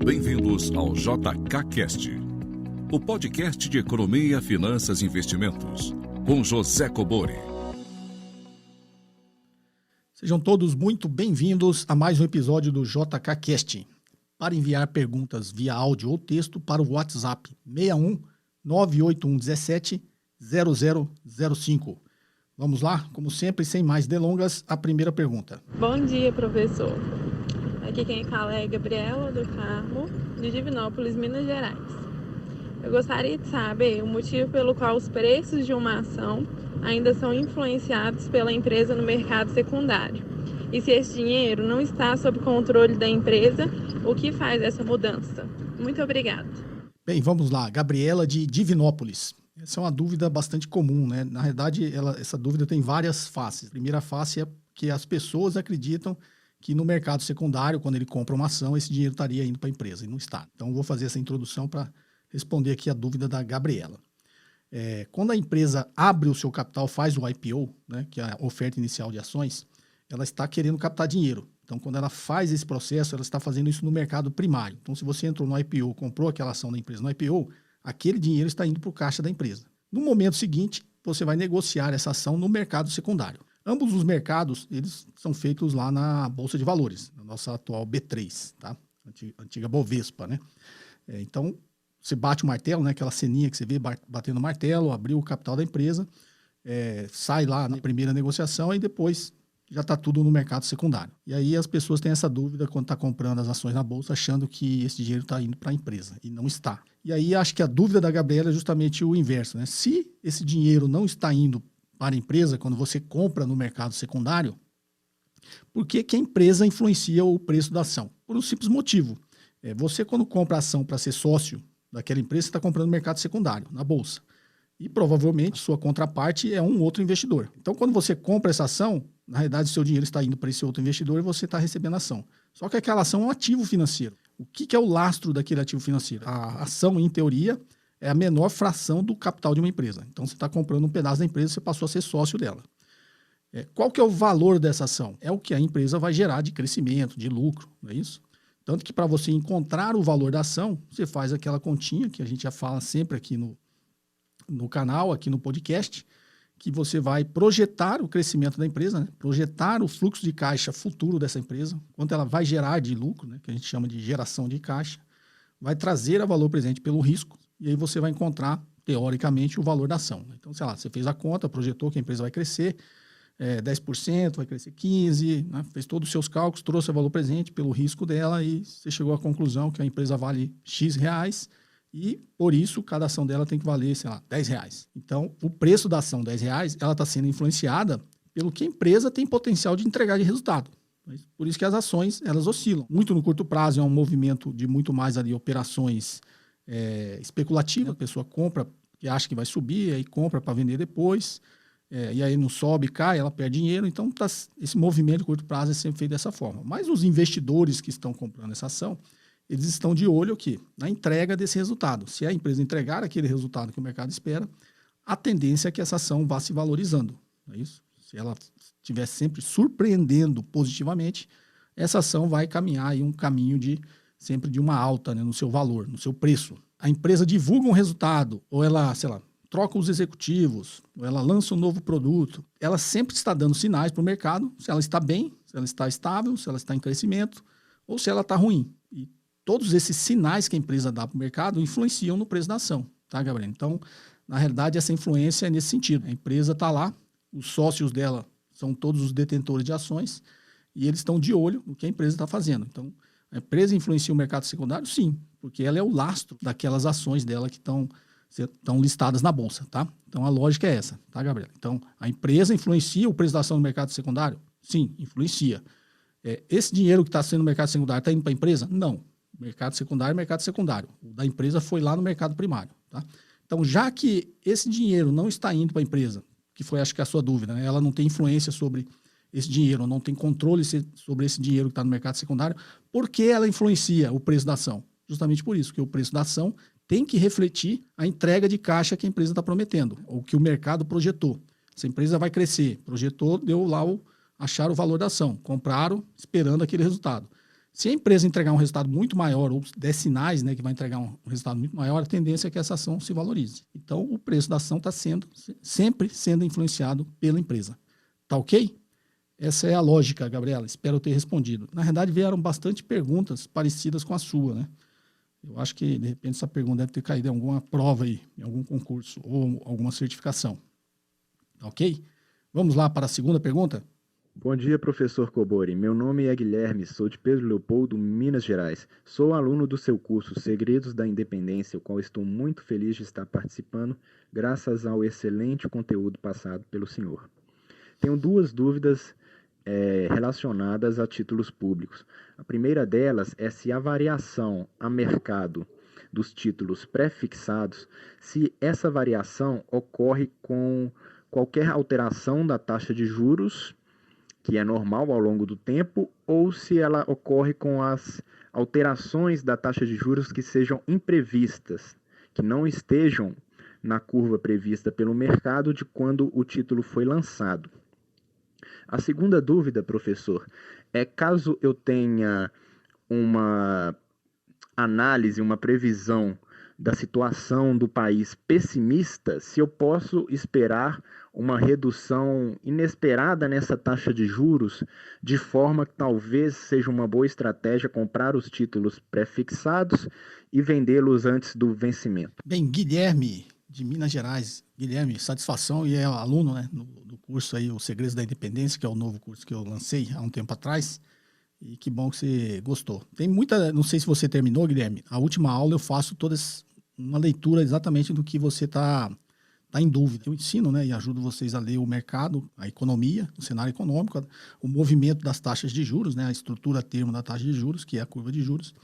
Bem-vindos ao JKCast, o podcast de economia, finanças e investimentos, com José Cobori. Sejam todos muito bem-vindos a mais um episódio do JKCast. Para enviar perguntas via áudio ou texto para o WhatsApp 61 981 17 0005. Vamos lá? Como sempre, sem mais delongas, a primeira pergunta. Bom dia, professor. Aqui quem fala é Gabriela do Carmo, de Divinópolis, Minas Gerais. Eu gostaria de saber o motivo pelo qual os preços de uma ação ainda são influenciados pela empresa no mercado secundário. E se esse dinheiro não está sob controle da empresa, o que faz essa mudança? Muito obrigada. Bem, vamos lá. Gabriela de Divinópolis. Essa é uma dúvida bastante comum, né? Na verdade, essa dúvida tem várias faces. A primeira face é que as pessoas acreditam que no mercado secundário, quando ele compra uma ação, esse dinheiro estaria indo para a empresa, e não está. Então, vou fazer essa introdução para responder aqui a dúvida da Gabriela. Quando a empresa abre o seu capital, faz o IPO, né, que é a oferta inicial de ações, ela está querendo captar dinheiro. Então, quando ela faz esse processo, ela está fazendo isso no mercado primário. Então, se você entrou no IPO, comprou aquela ação da empresa no IPO, aquele dinheiro está indo para o caixa da empresa. No momento seguinte, você vai negociar essa ação no mercado secundário. Ambos os mercados, eles são feitos lá na Bolsa de Valores, na nossa atual B3, tá? Antiga Bovespa, né? Então, você bate o martelo, né? Aquela ceninha que você vê batendo o martelo, abriu o capital da empresa, sai lá na primeira negociação e depois já está tudo no mercado secundário. E aí as pessoas têm essa dúvida quando está comprando as ações na Bolsa, achando que esse dinheiro está indo para a empresa, e não está. E aí acho que a dúvida da Gabriela é justamente o inverso, né? Se esse dinheiro não está indo para a empresa, quando você compra no mercado secundário, por que a empresa influencia o preço da ação? Por um simples motivo. Você, quando compra a ação para ser sócio daquela empresa, você está comprando no mercado secundário, na Bolsa. E provavelmente sua contraparte é um outro investidor. Então, quando você compra essa ação, na realidade, seu dinheiro está indo para esse outro investidor e você está recebendo a ação. Só que aquela ação é um ativo financeiro. O que é o lastro daquele ativo financeiro? A ação, em teoria, é a menor fração do capital de uma empresa. Então, você está comprando um pedaço da empresa, você passou a ser sócio dela. Qual que é o valor dessa ação? É o que a empresa vai gerar de crescimento, de lucro, não é isso? Tanto que para você encontrar o valor da ação, você faz aquela continha que a gente já fala sempre aqui no canal, aqui no podcast, que você vai projetar o crescimento da empresa, né? Projetar o fluxo de caixa futuro dessa empresa, quanto ela vai gerar de lucro, né? Que a gente chama de geração de caixa, vai trazer a valor presente pelo risco, e aí você vai encontrar, teoricamente, o valor da ação. Então, sei lá, você fez a conta, projetou que a empresa vai crescer 10%, vai crescer 15%, né? Fez todos os seus cálculos, trouxe o valor presente pelo risco dela e você chegou à conclusão que a empresa vale X reais e, por isso, cada ação dela tem que valer, sei lá, 10 reais. Então, o preço da ação 10 reais, ela está sendo influenciada pelo que a empresa tem potencial de entregar de resultado. Por isso que as ações, elas oscilam. Muito no curto prazo, é um movimento de muito mais ali operações especulativas. A pessoa compra porque acha que vai subir, aí compra para vender depois, e aí não sobe, cai, ela perde dinheiro. Então, esse movimento de curto prazo é sempre feito dessa forma. Mas os investidores que estão comprando essa ação, eles estão de olho aqui na entrega desse resultado. Se a empresa entregar aquele resultado que o mercado espera, a tendência é que essa ação vá se valorizando. Não é isso? Se ela estiver sempre surpreendendo positivamente, essa ação vai caminhar aí um caminho sempre de uma alta, né, no seu valor, no seu preço. A empresa divulga um resultado, ou ela, sei lá, troca os executivos, ou ela lança um novo produto. Ela sempre está dando sinais para o mercado, se ela está bem, se ela está estável, se ela está em crescimento, ou se ela está ruim. E todos esses sinais que a empresa dá para o mercado influenciam no preço da ação, tá, Gabriel? Então, na realidade, essa influência é nesse sentido. A empresa está lá, os sócios dela são todos os detentores de ações e eles estão de olho no que a empresa está fazendo. Então, a empresa influencia o mercado secundário? Sim, porque ela é o lastro daquelas ações dela que estão listadas na Bolsa, tá? Então, a lógica é essa, tá, Gabriela? Então, a empresa influencia o preço da ação no mercado secundário? Sim, influencia. Esse dinheiro que está sendo no mercado secundário está indo para a empresa? Não. Mercado secundário é mercado secundário. O da empresa foi lá no mercado primário, tá? Então, já que esse dinheiro não está indo para a empresa, que foi, acho que, a sua dúvida, né? Ela não tem influência sobre esse dinheiro, não tem controle sobre esse dinheiro que está no mercado secundário, por que ela influencia o preço da ação? Justamente por isso, que o preço da ação tem que refletir a entrega de caixa que a empresa está prometendo, ou que o mercado projetou. Se a empresa vai crescer, projetou, deu lá acharam o valor da ação, compraram esperando aquele resultado. Se a empresa entregar um resultado muito maior, ou der sinais, né, que vai entregar um resultado muito maior, a tendência é que essa ação se valorize. Então, o preço da ação está sempre sendo influenciado pela empresa. Tá ok? Essa é a lógica, Gabriela. Espero ter respondido. Na verdade, vieram bastante perguntas parecidas com a sua, né? Eu acho que, de repente, essa pergunta deve ter caído em alguma prova aí, em algum concurso ou alguma certificação. Ok? Vamos lá para a segunda pergunta? Bom dia, professor Cobori. Meu nome é Guilherme, sou de Pedro Leopoldo, Minas Gerais. Sou aluno do seu curso Segredos da Independência, o qual estou muito feliz de estar participando, graças ao excelente conteúdo passado pelo senhor. Tenho duas dúvidas relacionadas a títulos públicos. A primeira delas é se a variação a mercado dos títulos pré-fixados, se essa variação ocorre com qualquer alteração da taxa de juros, que é normal ao longo do tempo, ou se ela ocorre com as alterações da taxa de juros que sejam imprevistas, que não estejam na curva prevista pelo mercado de quando o título foi lançado. A segunda dúvida, professor, é caso eu tenha uma análise, uma previsão da situação do país pessimista, se eu posso esperar uma redução inesperada nessa taxa de juros, de forma que talvez seja uma boa estratégia comprar os títulos pré-fixados e vendê-los antes do vencimento. Bem, Guilherme, de Minas Gerais. Guilherme, satisfação, e é aluno, né, do curso aí, o Segredos da Independência, que é o novo curso que eu lancei há um tempo atrás. E que bom que você gostou. Tem muita, não sei se você terminou, Guilherme, a última aula eu faço toda uma leitura exatamente do que você tá em dúvida. Eu ensino, né, e ajudo vocês a ler o mercado, a economia, o cenário econômico, o movimento das taxas de juros, né, a estrutura termo da taxa de juros, que é a curva de juros,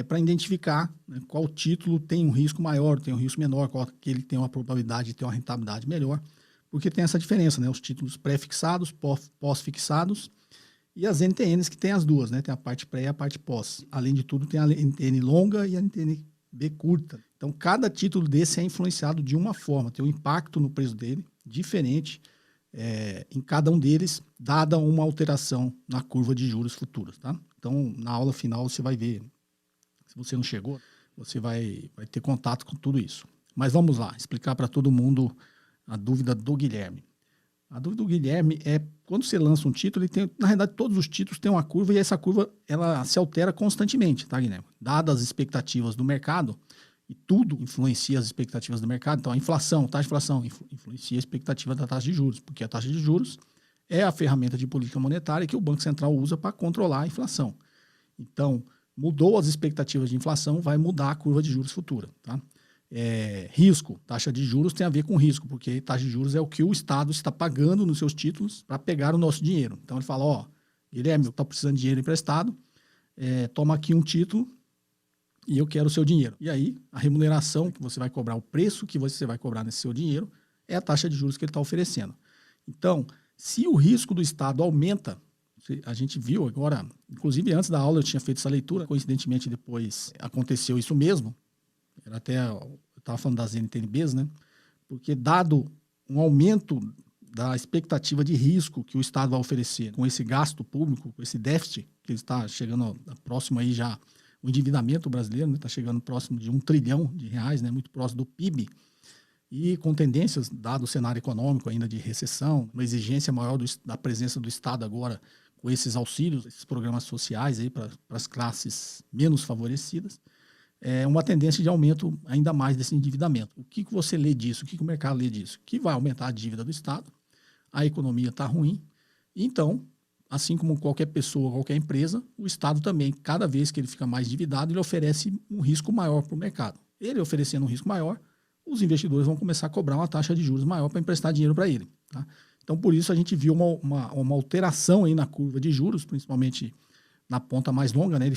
para identificar, né, qual título tem um risco maior, tem um risco menor, qual que ele tem uma probabilidade de ter uma rentabilidade melhor, porque tem essa diferença, né, os títulos pré-fixados, pós-fixados, e as NTNs que tem as duas, né, tem a parte pré e a parte pós. Além de tudo, tem a NTN longa e a NTNB curta. Então, cada título desse é influenciado de uma forma, tem um impacto no preço dele diferente em cada um deles, dada uma alteração na curva de juros futuros, tá? Então, na aula final, você vai ver. Se você não chegou, você vai ter contato com tudo isso. Mas vamos lá, explicar para todo mundo a dúvida do Guilherme. A dúvida do Guilherme é, quando você lança um título, ele tem, na realidade, todos os títulos têm uma curva e essa curva ela se altera constantemente, tá, Guilherme? Dadas as expectativas do mercado, e tudo influencia as expectativas do mercado, então a inflação, taxa de inflação, influencia a expectativa da taxa de juros, porque a taxa de juros é a ferramenta de política monetária que o Banco Central usa para controlar a inflação. Então, mudou as expectativas de inflação, vai mudar a curva de juros futura, tá? Risco, taxa de juros tem a ver com risco, porque taxa de juros é o que o Estado está pagando nos seus títulos para pegar o nosso dinheiro. Então ele fala, ó, Guilherme, eu estou precisando de dinheiro emprestado, toma aqui um título e eu quero o seu dinheiro. E aí a remuneração que você vai cobrar, o preço que você vai cobrar nesse seu dinheiro é a taxa de juros que ele está oferecendo. Então, se o risco do Estado aumenta, a gente viu agora, inclusive antes da aula eu tinha feito essa leitura, coincidentemente depois aconteceu isso mesmo, era até, eu estava falando das NTNBs, né? Porque dado um aumento da expectativa de risco que o Estado vai oferecer com esse gasto público, com esse déficit, que está chegando próximo aí já, o endividamento brasileiro está chegando próximo de R$1 trilhão, né? Muito próximo do PIB, e com tendências, dado o cenário econômico ainda de recessão, uma exigência maior da presença do Estado agora com esses auxílios, esses programas sociais aí para as classes menos favorecidas, uma tendência de aumento ainda mais desse endividamento. O que você lê disso? O que o mercado lê disso? Que vai aumentar a dívida do Estado, a economia está ruim, então, assim como qualquer pessoa, qualquer empresa, o Estado também, cada vez que ele fica mais endividado, ele oferece um risco maior para o mercado. Ele oferecendo um risco maior, os investidores vão começar a cobrar uma taxa de juros maior para emprestar dinheiro para ele, tá? Então, por isso, a gente viu uma alteração aí na curva de juros, principalmente na ponta mais longa, né?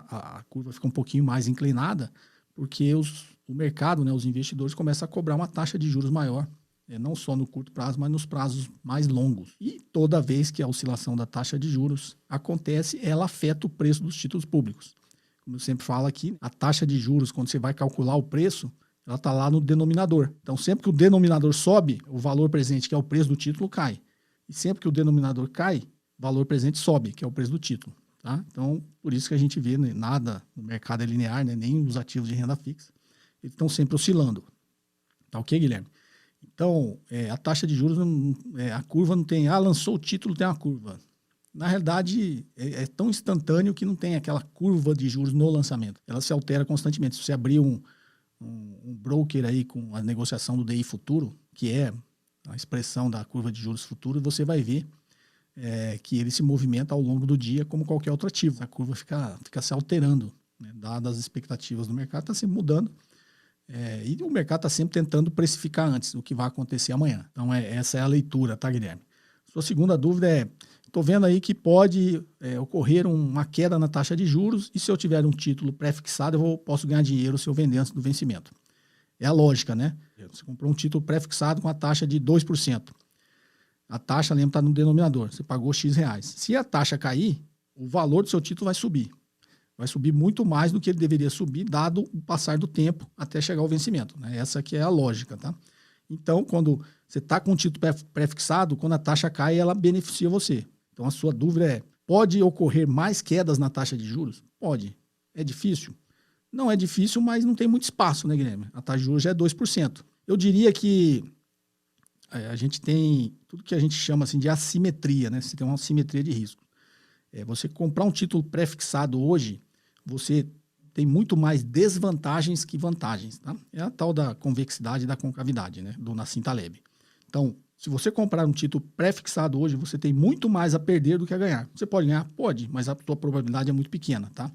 A curva fica um pouquinho mais inclinada, porque o mercado, né, os investidores começam a cobrar uma taxa de juros maior, não só no curto prazo, mas nos prazos mais longos. E toda vez que a oscilação da taxa de juros acontece, ela afeta o preço dos títulos públicos. Como eu sempre falo aqui, a taxa de juros, quando você vai calcular o preço, ela está lá no denominador. Então, sempre que o denominador sobe, o valor presente, que é o preço do título, cai. E sempre que o denominador cai, o valor presente sobe, que é o preço do título. Tá? Então, por isso que a gente vê, né, nada no mercado é linear, né, nem os ativos de renda fixa, eles estão sempre oscilando. Tá ok, Guilherme? Então, a taxa de juros, a curva não tem, lançou o título, tem uma curva. Na realidade, é tão instantâneo que não tem aquela curva de juros no lançamento. Ela se altera constantemente. Se você abrir um broker aí com a negociação do DI futuro, que é a expressão da curva de juros futuro, você vai ver que ele se movimenta ao longo do dia como qualquer outro ativo. A curva fica se alterando, né? Dadas as expectativas do mercado, está sempre mudando. E o mercado está sempre tentando precificar antes o que vai acontecer amanhã. Então, essa é a leitura, tá, Guilherme? Sua segunda dúvida estou vendo aí que pode ocorrer uma queda na taxa de juros e se eu tiver um título pré-fixado, eu posso ganhar dinheiro se eu vender antes do vencimento. É a lógica, né? Você comprou um título pré-fixado com a taxa de 2%. A taxa, lembra, está no denominador. Você pagou X reais. Se a taxa cair, o valor do seu título vai subir. Vai subir muito mais do que ele deveria subir, dado o passar do tempo até chegar ao vencimento, né? Essa aqui é a lógica, tá? Então, quando você está com um título pré-fixado, quando a taxa cai, ela beneficia você. Então, a sua dúvida é, pode ocorrer mais quedas na taxa de juros? Pode. É difícil? Não é difícil, mas não tem muito espaço, né, Guilherme? A taxa de juros já é 2%. Eu diria que a gente tem tudo que a gente chama assim, de assimetria, né? Você tem uma assimetria de risco. Você comprar um título pré-fixado hoje, você tem muito mais desvantagens que vantagens, tá? É a tal da convexidade e da concavidade, né? Do Nassim Taleb. Então, se você comprar um título pré-fixado hoje, você tem muito mais a perder do que a ganhar. Você pode ganhar? Pode, mas a sua probabilidade é muito pequena, tá?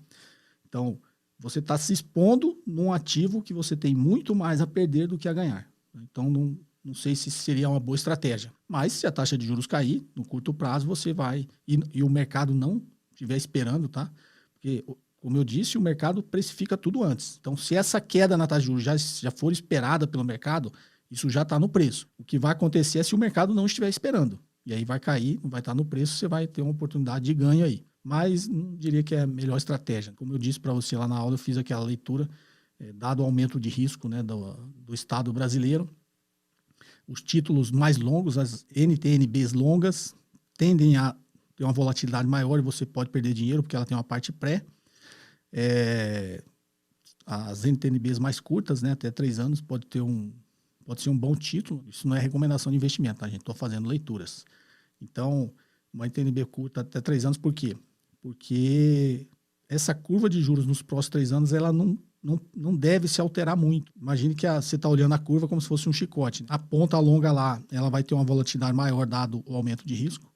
Então, você está se expondo num ativo que você tem muito mais a perder do que a ganhar. Então, não sei se seria uma boa estratégia. Mas, se a taxa de juros cair, no curto prazo, você vai... E o mercado não estiver esperando, tá? Porque, como eu disse, o mercado precifica tudo antes. Então, se essa queda na taxa de juros já for esperada pelo mercado, isso já está no preço. O que vai acontecer é se o mercado não estiver esperando. E aí vai cair, não vai estar no preço, você vai ter uma oportunidade de ganho aí. Mas não diria que é a melhor estratégia. Como eu disse para você lá na aula, eu fiz aquela leitura, dado o aumento de risco, né, do Estado brasileiro, os títulos mais longos, as NTNBs longas, tendem a ter uma volatilidade maior e você pode perder dinheiro porque ela tem uma parte pré. As NTNBs mais curtas, né, até 3 anos, pode ser um bom título. Isso não é recomendação de investimento, tá, gente? Estou fazendo leituras. Então, uma NTNB curta até 3 anos, por quê? Porque essa curva de juros nos próximos 3 anos, ela não deve se alterar muito. Imagine que você está olhando a curva como se fosse um chicote. A ponta longa lá, ela vai ter uma volatilidade maior dado o aumento de risco,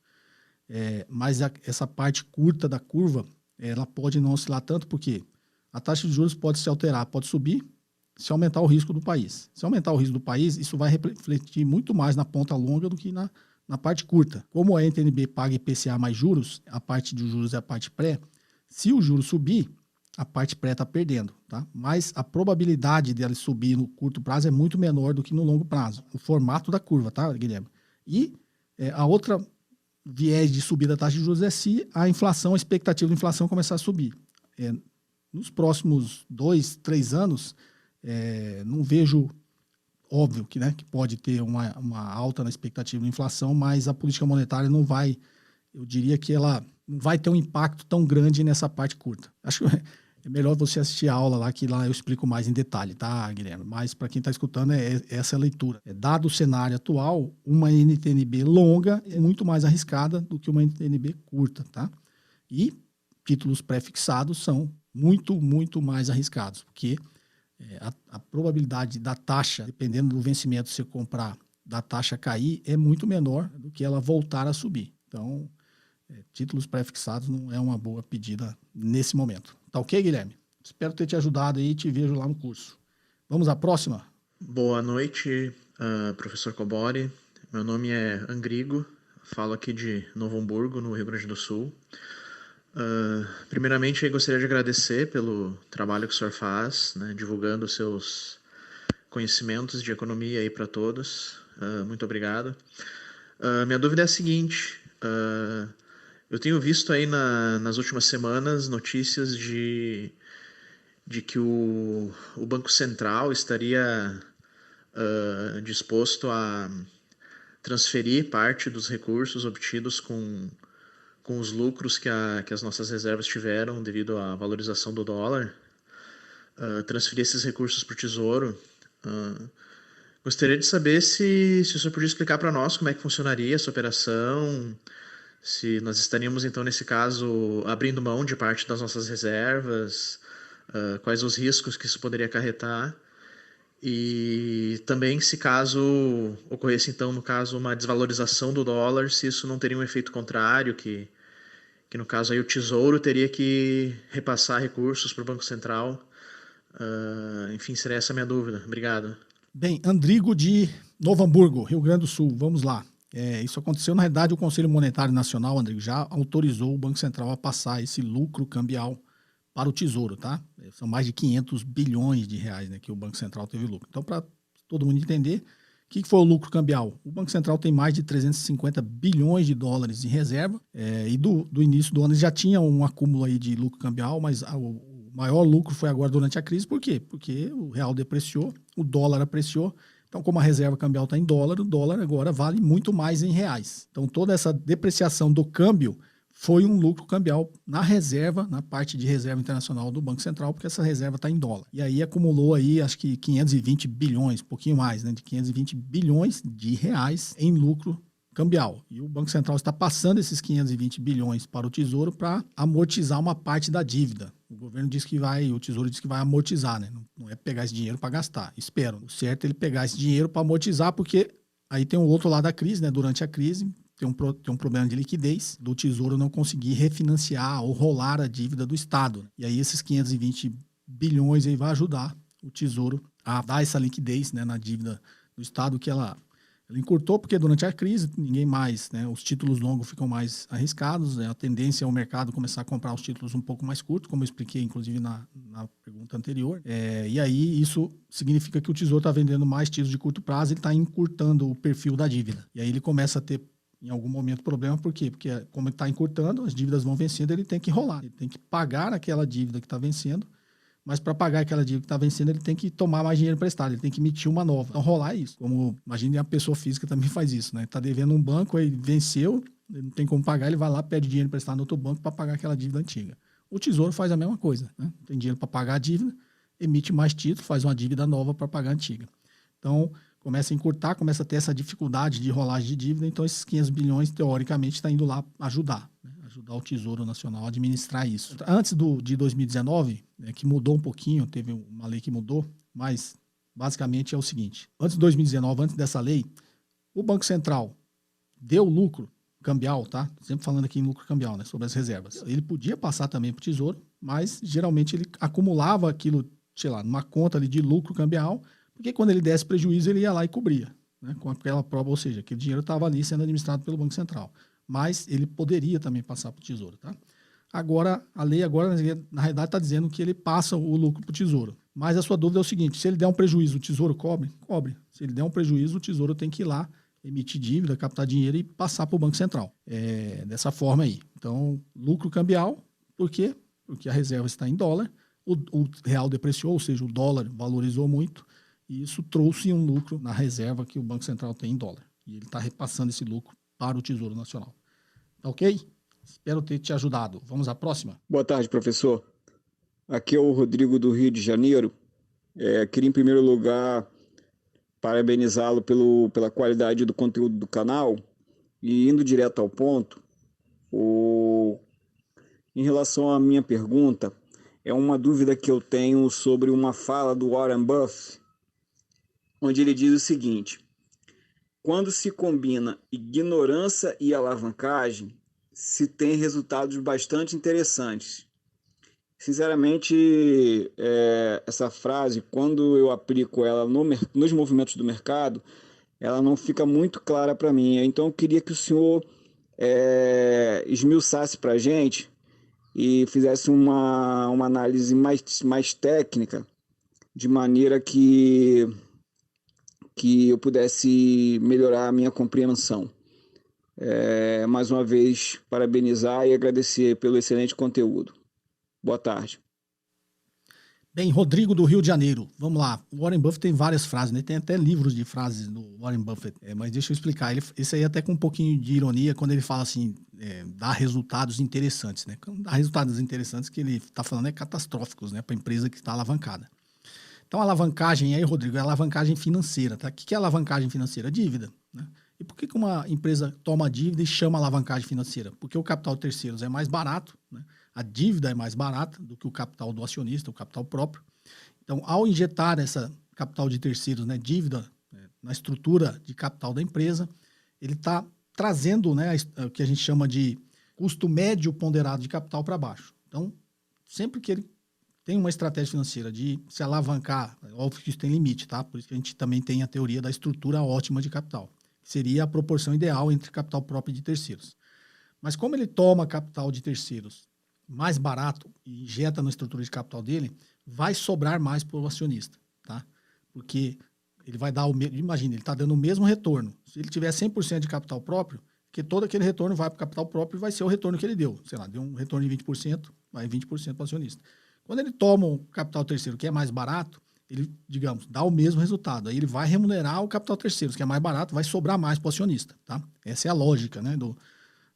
mas essa parte curta da curva, ela pode não oscilar tanto, porque a taxa de juros pode se alterar, pode subir, se aumentar o risco do país. Se aumentar o risco do país, isso vai refletir muito mais na ponta longa do que na parte curta. Como a NTNB paga IPCA mais juros, a parte de juros é a parte pré, se o juro subir, a parte pré está perdendo, tá? Mas a probabilidade dela subir no curto prazo é muito menor do que no longo prazo. O formato da curva, tá, Guilherme? E a outra viés de subida da taxa de juros é se a expectativa de inflação começar a subir. Nos próximos 2, 3 anos, não vejo, óbvio que pode ter uma alta na expectativa de inflação, mas a política monetária não vai, eu diria que ela não vai ter um impacto tão grande nessa parte curta. Acho que é melhor você assistir a aula lá, que lá eu explico mais em detalhe, tá, Guilherme? Mas para quem está escutando, essa a leitura. Dado o cenário atual, uma NTNB longa é muito mais arriscada do que uma NTNB curta, tá? E títulos pré-fixados são muito, muito mais arriscados, porque a probabilidade da taxa, dependendo do vencimento que você comprar, da taxa cair, é muito menor do que ela voltar a subir. Então, títulos pré-fixados não é uma boa pedida nesse momento. Tá ok, Guilherme? Espero ter te ajudado aí e te vejo lá no curso. Vamos à próxima? Boa noite, professor Cobori. Meu nome é Angrigo, falo aqui de Novo Hamburgo, no Rio Grande do Sul. Primeiramente, eu gostaria de agradecer pelo trabalho que o senhor faz, né, divulgando os seus conhecimentos de economia aí para todos. Muito obrigado. Minha dúvida é a seguinte: eu tenho visto aí nas últimas semanas notícias de que o Banco Central estaria disposto a transferir parte dos recursos obtidos com com os lucros que as nossas reservas tiveram devido à valorização do dólar, transferir esses recursos para o Tesouro. Gostaria de saber se o senhor podia explicar para nós como é que funcionaria essa operação, se nós estaríamos, então, nesse caso, abrindo mão de parte das nossas reservas, quais os riscos que isso poderia acarretar, e também se caso ocorresse, então, no caso, uma desvalorização do dólar, se isso não teria um efeito contrário, que no caso aí o Tesouro teria que repassar recursos para o Banco Central. Enfim, seria essa a minha dúvida. Obrigado. Bem, Andrigo de Novo Hamburgo, Rio Grande do Sul, vamos lá. Isso aconteceu, na realidade, o Conselho Monetário Nacional, Andrigo, já autorizou o Banco Central a passar esse lucro cambial para o Tesouro, tá? São mais de 500 bilhões de reais, né, que o Banco Central teve lucro. Então, para todo mundo entender, o que foi o lucro cambial? O Banco Central tem mais de 350 bilhões de dólares em reserva, e do início do ano já tinha um acúmulo aí de lucro cambial, mas o maior lucro foi agora durante a crise. Por quê? Porque o real depreciou, o dólar apreciou. Então, como a reserva cambial está em dólar, o dólar agora vale muito mais em reais. Então, toda essa depreciação do câmbio foi um lucro cambial na reserva, na parte de reserva internacional do Banco Central, porque essa reserva está em dólar. E aí acumulou aí, acho que 520 bilhões, um pouquinho mais, né, de 520 bilhões de reais em lucro cambial. E o Banco Central está passando esses 520 bilhões para o Tesouro para amortizar uma parte da dívida. O governo diz que o Tesouro diz que vai amortizar, né? Não é pegar esse dinheiro para gastar. Espero. O certo é ele pegar esse dinheiro para amortizar, porque aí tem o outro lado da crise, né? Durante a crise, tem um problema de liquidez do Tesouro não conseguir refinanciar ou rolar a dívida do Estado. E aí esses 520 bilhões aí vai ajudar o Tesouro a dar essa liquidez, né, na dívida do Estado, que ela encurtou, porque durante a crise ninguém mais, né, os títulos longos ficam mais arriscados, né, a tendência é o mercado começar a comprar os títulos um pouco mais curtos, como eu expliquei inclusive na pergunta anterior, e aí isso significa que o Tesouro está vendendo mais títulos de curto prazo, ele está encurtando o perfil da dívida, e aí ele começa a ter em algum momento problema. Por quê? Porque como ele está encurtando, as dívidas vão vencendo, ele tem que rolar, ele tem que pagar aquela dívida que está vencendo, mas para pagar aquela dívida que está vencendo, ele tem que tomar mais dinheiro emprestado, ele tem que emitir uma nova. Então, rolar é isso. Como, imagine, a pessoa física também faz isso, né? Está devendo um banco, aí venceu, ele não tem como pagar, ele vai lá, pede dinheiro emprestado no outro banco para pagar aquela dívida antiga. O Tesouro faz a mesma coisa, né? Tem dinheiro para pagar a dívida, emite mais título, faz uma dívida nova para pagar a antiga. Então, começa a encurtar, começa a ter essa dificuldade de rolagem de dívida, então esses 500 bilhões, teoricamente, está indo lá ajudar, né? Ajudar o Tesouro Nacional a administrar isso. Antes de 2019, né, que mudou um pouquinho, teve uma lei que mudou, mas basicamente é o seguinte: antes de 2019, antes dessa lei, o Banco Central deu lucro cambial, tá? Sempre falando aqui em lucro cambial, né, sobre as reservas. Ele podia passar também para o Tesouro, mas geralmente ele acumulava aquilo, sei lá, numa conta ali de lucro cambial, porque quando ele desse prejuízo, ele ia lá e cobria, né, com aquela prova, ou seja, aquele dinheiro estava ali sendo administrado pelo Banco Central. Mas ele poderia também passar para o Tesouro, tá? Agora, a lei agora, na realidade, está dizendo que ele passa o lucro para o Tesouro. Mas a sua dúvida é o seguinte: se ele der um prejuízo, o Tesouro cobre? Cobre. Se ele der um prejuízo, o Tesouro tem que ir lá, emitir dívida, captar dinheiro e passar para o Banco Central. Dessa forma aí. Então, lucro cambial, por quê? Porque a reserva está em dólar, o real depreciou, ou seja, o dólar valorizou muito, e isso trouxe um lucro na reserva que o Banco Central tem em dólar. E ele está repassando esse lucro para o Tesouro Nacional. Tá ok? Espero ter te ajudado. Vamos à próxima? Boa tarde, professor. Aqui é o Rodrigo do Rio de Janeiro. Queria, em primeiro lugar, parabenizá-lo pela qualidade do conteúdo do canal. E indo direto ao ponto, em relação à minha pergunta, é uma dúvida que eu tenho sobre uma fala do Warren Buffett, onde ele diz o seguinte: quando se combina ignorância e alavancagem, se tem resultados bastante interessantes. Sinceramente, essa frase, quando eu aplico ela nos movimentos do mercado, ela não fica muito clara para mim. Então, eu queria que o senhor esmiuçasse para a gente e fizesse uma análise mais técnica, de maneira que eu pudesse melhorar a minha compreensão. Mais uma vez, parabenizar e agradecer pelo excelente conteúdo. Boa tarde. Bem, Rodrigo do Rio de Janeiro, vamos lá. O Warren Buffett tem várias frases, né? Tem até livros de frases do Warren Buffett, mas deixa eu explicar. Esse aí até com um pouquinho de ironia, quando ele fala assim, dá resultados interessantes, né? Quando dá resultados interessantes, que ele está falando catastróficos, né? Para a empresa que está alavancada. Então, a alavancagem aí, Rodrigo, é a alavancagem financeira, tá? O que é alavancagem financeira? Dívida, né? E por que uma empresa toma dívida e chama alavancagem financeira? Porque o capital de terceiros é mais barato, né? A dívida é mais barata do que o capital do acionista, o capital próprio. Então, ao injetar essa capital de terceiros, né, dívida, na estrutura de capital da empresa, ele está trazendo, né, o que a gente chama de custo médio ponderado de capital para baixo. Então, sempre que ele tem uma estratégia financeira de se alavancar, óbvio que isso tem limite, tá? Por isso que a gente também tem a teoria da estrutura ótima de capital, que seria a proporção ideal entre capital próprio e de terceiros. Mas como ele toma capital de terceiros mais barato e injeta na estrutura de capital dele, vai sobrar mais para o acionista, tá? Porque ele vai dar o mesmo, imagina, ele está dando o mesmo retorno. Se ele tiver 100% de capital próprio, que todo aquele retorno vai para o capital próprio e vai ser o retorno que ele deu. Sei lá, deu um retorno de 20%, vai 20% para o acionista. Quando ele toma um capital terceiro que é mais barato, ele, digamos, dá o mesmo resultado. Aí ele vai remunerar o capital terceiro, que é mais barato, vai sobrar mais para o acionista, tá? Essa é a lógica, né,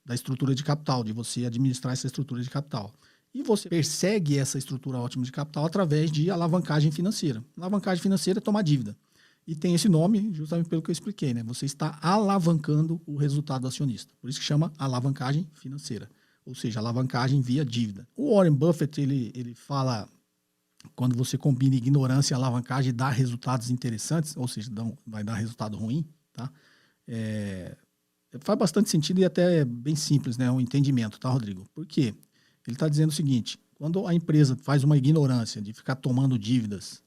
da estrutura de capital, de você administrar essa estrutura de capital. E você persegue essa estrutura ótima de capital através de alavancagem financeira. Alavancagem financeira é tomar dívida. E tem esse nome justamente pelo que eu expliquei, né? Você está alavancando o resultado do acionista. Por isso que chama alavancagem financeira. Ou seja, alavancagem via dívida. O Warren Buffett, ele fala, quando você combina ignorância e alavancagem, dá resultados interessantes, ou seja, vai dar resultado ruim, tá? Faz bastante sentido e até é bem simples, né? O entendimento, tá, Rodrigo? Por quê? Ele está dizendo o seguinte, quando a empresa faz uma ignorância de ficar tomando dívidas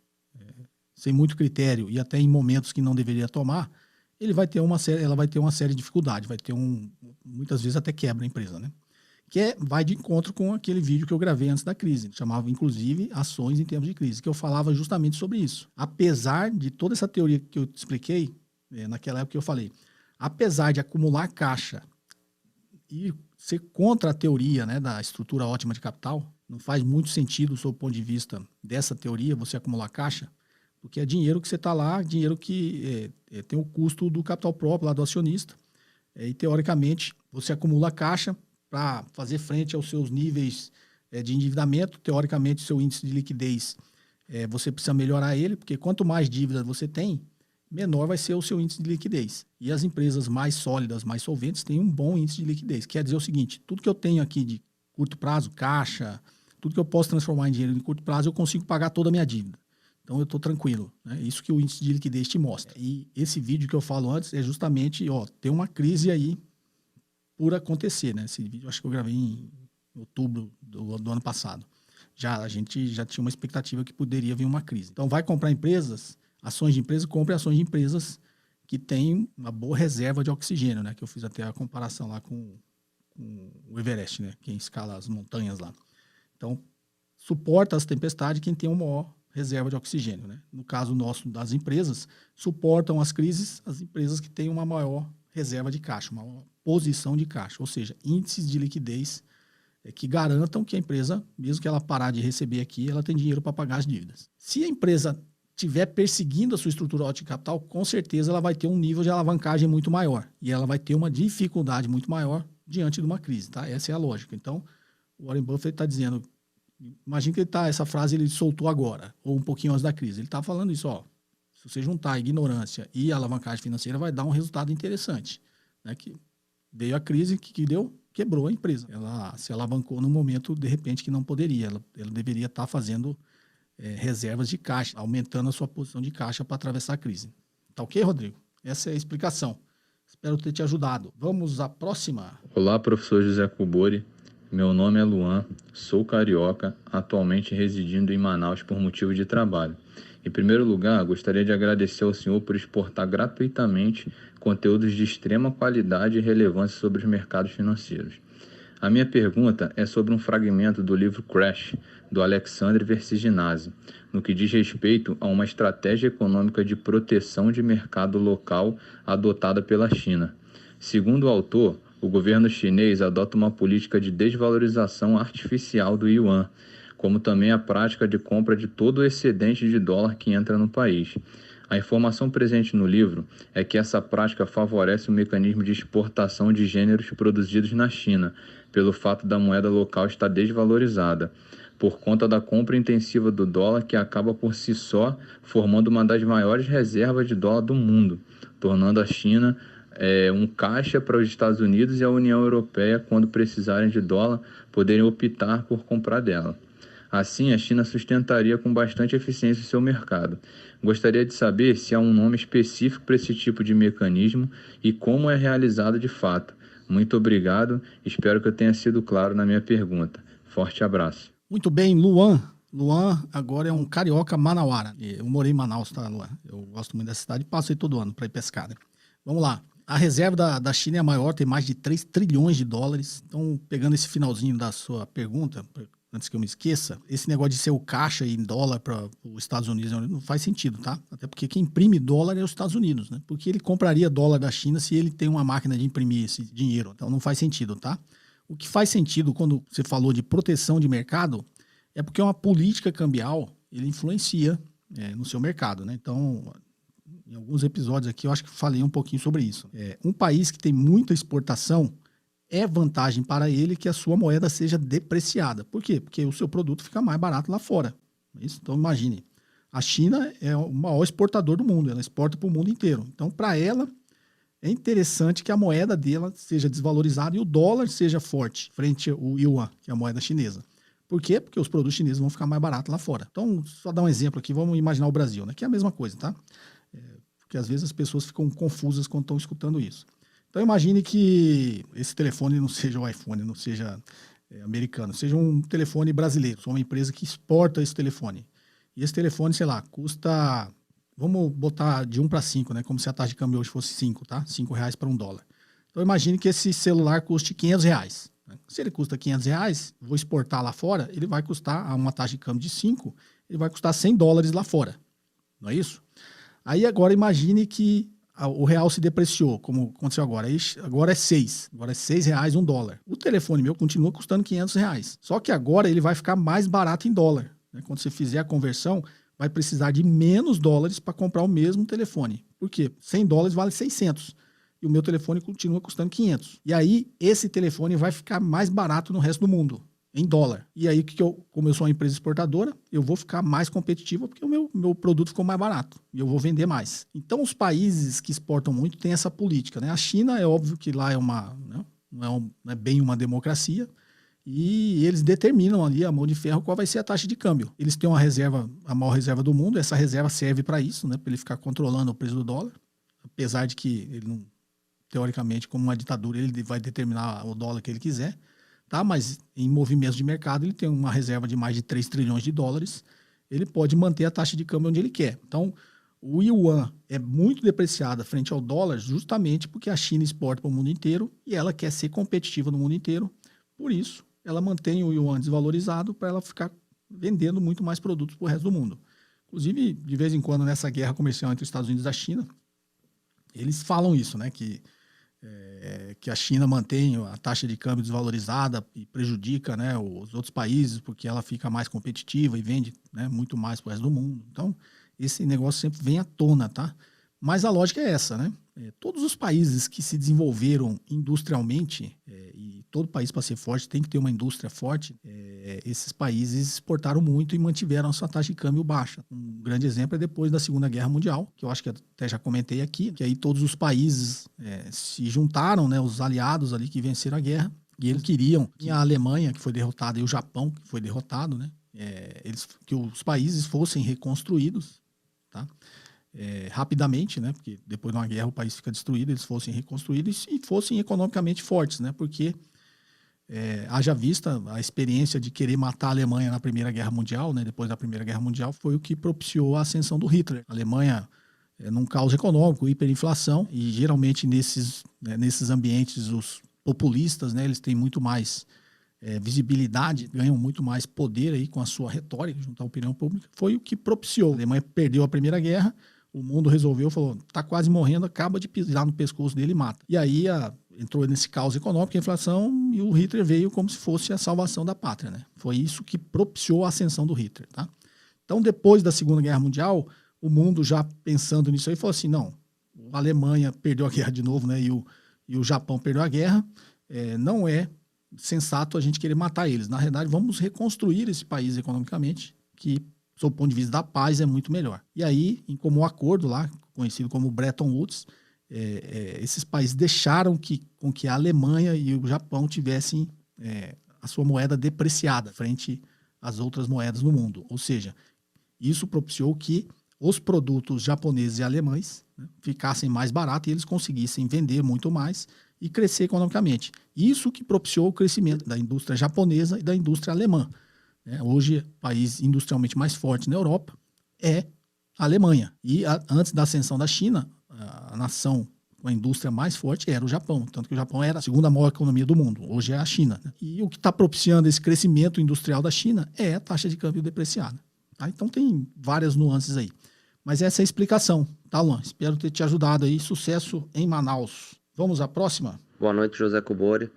sem muito critério e até em momentos que não deveria tomar, ela vai ter uma série de dificuldades, vai ter muitas vezes até quebra a empresa, né? Vai de encontro com aquele vídeo que eu gravei antes da crise, chamava inclusive Ações em Tempos de Crise, que eu falava justamente sobre isso. Apesar de toda essa teoria que eu te expliquei, naquela época que eu falei, apesar de acumular caixa e ser contra a teoria, né, da estrutura ótima de capital, não faz muito sentido, sob o ponto de vista dessa teoria, você acumular caixa, porque é dinheiro que você está lá, dinheiro que tem o custo do capital próprio lá do acionista, e teoricamente você acumula caixa para fazer frente aos seus níveis de endividamento. Teoricamente, seu índice de liquidez, você precisa melhorar ele, porque quanto mais dívida você tem, menor vai ser o seu índice de liquidez. E as empresas mais sólidas, mais solventes, têm um bom índice de liquidez. Quer dizer o seguinte, tudo que eu tenho aqui de curto prazo, caixa, tudo que eu posso transformar em dinheiro em curto prazo, eu consigo pagar toda a minha dívida. Então, eu estou tranquilo, né? Isso que o índice de liquidez te mostra. E esse vídeo que eu falo antes é justamente, tem uma crise aí por acontecer, né? Esse vídeo eu acho que eu gravei em outubro do ano passado. A gente já tinha uma expectativa que poderia vir uma crise. Então, vai comprar ações de empresas, compre ações de empresas que têm uma boa reserva de oxigênio, né? Que eu fiz até a comparação lá com o Everest, né? Quem escala as montanhas lá. Então, suporta as tempestades quem tem uma maior reserva de oxigênio, né? No caso nosso das empresas, suportam as crises as empresas que têm uma maior reserva de caixa, uma maior posição de caixa, ou seja, índices de liquidez que garantam que a empresa, mesmo que ela parar de receber aqui, ela tem dinheiro para pagar as dívidas. Se a empresa estiver perseguindo a sua estrutura ótima de capital, com certeza ela vai ter um nível de alavancagem muito maior e ela vai ter uma dificuldade muito maior diante de uma crise, tá? Essa é a lógica. Então, o Warren Buffett está dizendo, imagina que essa frase ele soltou agora, ou um pouquinho antes da crise. Ele está falando isso, se você juntar a ignorância e a alavancagem financeira, vai dar um resultado interessante, né? Que veio a crise, que deu? Quebrou a empresa. Ela se alavancou num momento, de repente, que não poderia. Ela deveria estar fazendo reservas de caixa, aumentando a sua posição de caixa para atravessar a crise. Tá ok, Rodrigo? Essa é a explicação. Espero ter te ajudado. Vamos à próxima. Olá, professor José Cobori. Meu nome é Luan, sou carioca, atualmente residindo em Manaus por motivo de trabalho. Em primeiro lugar, gostaria de agradecer ao senhor por exportar gratuitamente conteúdos de extrema qualidade e relevância sobre os mercados financeiros. A minha pergunta é sobre um fragmento do livro Crash, do Alexandre Versiginazi, no que diz respeito a uma estratégia econômica de proteção de mercado local adotada pela China. Segundo o autor, o governo chinês adota uma política de desvalorização artificial do yuan, como também a prática de compra de todo o excedente de dólar que entra no país. A informação presente no livro é que essa prática favorece o mecanismo de exportação de gêneros produzidos na China, pelo fato da moeda local estar desvalorizada, por conta da compra intensiva do dólar, que acaba por si só formando uma das maiores reservas de dólar do mundo, tornando a China um caixa para os Estados Unidos e a União Europeia, quando precisarem de dólar, poderem optar por comprar dela. Assim, a China sustentaria com bastante eficiência o seu mercado. Gostaria de saber se há um nome específico para esse tipo de mecanismo e como é realizado de fato. Muito obrigado, espero que eu tenha sido claro na minha pergunta. Forte abraço. Muito bem, Luan. Luan agora é um carioca manauara. Eu morei em Manaus, tá, Luan? Eu gosto muito dessa cidade e passo aí todo ano para ir pescar, né? Vamos lá. A reserva da China é a maior, tem mais de 3 trilhões de dólares. Então, pegando esse finalzinho da sua pergunta, antes que eu me esqueça, esse negócio de ser o caixa em dólar para os Estados Unidos não faz sentido, tá? Até porque quem imprime dólar é os Estados Unidos, né? Porque ele compraria dólar da China se ele tem uma máquina de imprimir esse dinheiro. Então, não faz sentido, tá? O que faz sentido quando você falou de proteção de mercado é porque uma política cambial, ele influencia no seu mercado, né? Então, em alguns episódios aqui, eu acho que falei um pouquinho sobre isso. Um país que tem muita exportação, é vantagem para ele que a sua moeda seja depreciada. Por quê? Porque o seu produto fica mais barato lá fora. Então, imagine, a China é o maior exportador do mundo, ela exporta para o mundo inteiro. Então, para ela, é interessante que a moeda dela seja desvalorizada e o dólar seja forte frente ao yuan, que é a moeda chinesa. Por quê? Porque os produtos chineses vão ficar mais baratos lá fora. Então, só dar um exemplo aqui, vamos imaginar o Brasil, né? Que é a mesma coisa, tá? Porque às vezes as pessoas ficam confusas quando estão escutando isso. Então, imagine que esse telefone não seja o iPhone, não seja americano, seja um telefone brasileiro. Sou uma empresa que exporta esse telefone. E esse telefone, sei lá, custa... Vamos botar de 1 para 5, né? Como se a taxa de câmbio hoje fosse 5, tá? R$5 para $1. Então, imagine que esse celular custe R$500. Se ele custa R$500, vou exportar lá fora, ele vai custar, a uma taxa de câmbio de 5, ele vai custar $100 lá fora. Não é isso? Aí agora imagine que o real se depreciou, como aconteceu agora. Agora é 6. Agora é R$6, $1. O telefone meu continua custando R$500. Só que agora ele vai ficar mais barato em dólar. Quando você fizer a conversão, vai precisar de menos dólares para comprar o mesmo telefone. Por quê? $100 vale 600. E o meu telefone continua custando 500. E aí, esse telefone vai ficar mais barato no resto do mundo, em dólar. E aí, como eu sou uma empresa exportadora, eu vou ficar mais competitiva porque o meu produto ficou mais barato. E eu vou vender mais. Então, os países que exportam muito têm essa política, né? A China, é óbvio que lá não é bem uma democracia. E eles determinam ali a mão de ferro qual vai ser a taxa de câmbio. Eles têm uma reserva, a maior reserva do mundo. Essa reserva serve para isso, né? Para ele ficar controlando o preço do dólar. Apesar de que ele não... Teoricamente, como uma ditadura, ele vai determinar o dólar que ele quiser, tá? Mas em movimentos de mercado, ele tem uma reserva de mais de 3 trilhões de dólares, ele pode manter a taxa de câmbio onde ele quer. Então, o yuan é muito depreciada frente ao dólar justamente porque a China exporta para o mundo inteiro e ela quer ser competitiva no mundo inteiro. Por isso, ela mantém o yuan desvalorizado para ela ficar vendendo muito mais produtos para o resto do mundo. Inclusive, de vez em quando, nessa guerra comercial entre os Estados Unidos e a China, eles falam isso, né? Que a China mantém a taxa de câmbio desvalorizada e prejudica, né, os outros países porque ela fica mais competitiva e vende, né, muito mais para o resto do mundo. Então, esse negócio sempre vem à tona, tá? Mas a lógica é essa, né? Todos os países que se desenvolveram industrialmente, e todo país para ser forte tem que ter uma indústria forte, esses países exportaram muito e mantiveram a sua taxa de câmbio baixa. Um grande exemplo é depois da Segunda Guerra Mundial, que eu acho que até já comentei aqui, que aí todos os países se juntaram, né, os aliados ali que venceram a guerra, e eles queriam que a Alemanha, que foi derrotada, e o Japão, que foi derrotado, né, que os países fossem reconstruídos, tá? Rapidamente, né? Porque depois de uma guerra o país fica destruído, eles fossem reconstruídos e fossem economicamente fortes, né? Porque haja vista a experiência de querer matar a Alemanha na Primeira Guerra Mundial, né? Depois da Primeira Guerra Mundial, foi o que propiciou a ascensão do Hitler. A Alemanha num caos econômico, hiperinflação, e geralmente nesses ambientes os populistas, né? Eles têm muito mais visibilidade, ganham muito mais poder aí com a sua retórica junto à opinião pública. Foi o que propiciou. A Alemanha perdeu a Primeira Guerra, o mundo resolveu, falou, tá quase morrendo, acaba de pisar no pescoço dele e mata. E aí entrou nesse caos econômico, a inflação, e o Hitler veio como se fosse a salvação da pátria, né? Foi isso que propiciou a ascensão do Hitler, tá? Então, depois da Segunda Guerra Mundial, o mundo já pensando nisso aí, falou assim, não, a Alemanha perdeu a guerra de novo, né? E o Japão perdeu a guerra, não é sensato a gente querer matar eles. Na realidade, vamos reconstruir esse país economicamente, que, sob o ponto de vista da paz, é muito melhor. E aí, em comum acordo lá, conhecido como Bretton Woods, esses países deixaram com que a Alemanha e o Japão tivessem a sua moeda depreciada frente às outras moedas no mundo. Ou seja, isso propiciou que os produtos japoneses e alemães, né, ficassem mais baratos e eles conseguissem vender muito mais e crescer economicamente. Isso que propiciou o crescimento da indústria japonesa e da indústria alemã. Hoje, o país industrialmente mais forte na Europa é a Alemanha. E antes da ascensão da China, a nação com a indústria mais forte era o Japão. Tanto que o Japão era a segunda maior economia do mundo. Hoje é a China, né? E o que está propiciando esse crescimento industrial da China é a taxa de câmbio depreciada. Tá? Então tem várias nuances aí. Mas essa é a explicação, tá, Luan? Espero ter te ajudado aí. Sucesso em Manaus. Vamos à próxima? Boa noite, José Cobori.